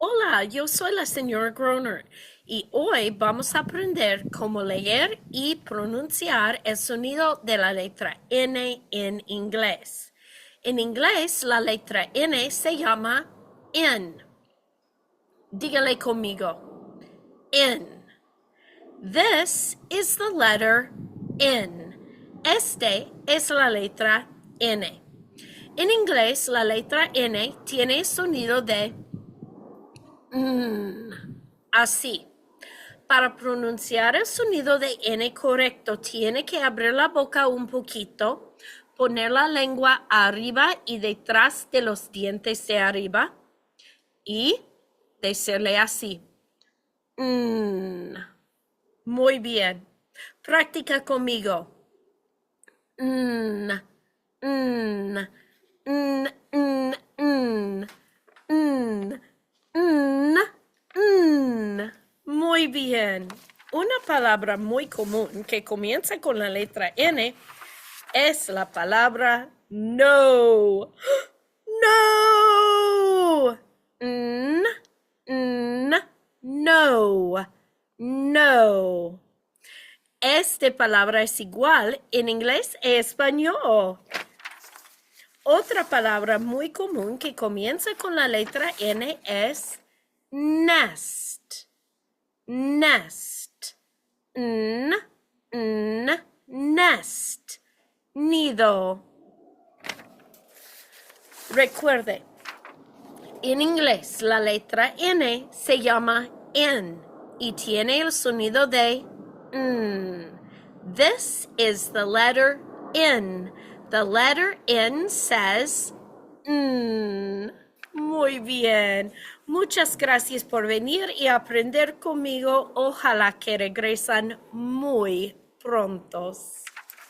Hola, yo soy la señora Groner y hoy vamos a aprender cómo leer y pronunciar el sonido de la letra N en inglés. En inglés, la letra N se llama N. Dígale conmigo. N. This is the letter N. Este es la letra N. En inglés, la letra N tiene sonido de así. Para pronunciar el sonido de N correcto, tiene que abrir la boca un poquito, poner la lengua arriba y detrás de los dientes de arriba y decirle así. Muy bien. Practica conmigo. Mm, mm, mm, mm, mm, mm, mm, mm. Muy bien. Una palabra muy común que comienza con la letra N es la palabra no. No. No. No. Esta palabra es igual en inglés y español. Otra palabra muy común que comienza con la letra N es nest. Nest. Nest. Nido. Recuerde, en inglés la letra N se llama N y tiene el sonido de N. This is the letter N. The letter N says N. Muy bien. Muchas gracias por venir y aprender conmigo. Ojalá que regresan muy prontos.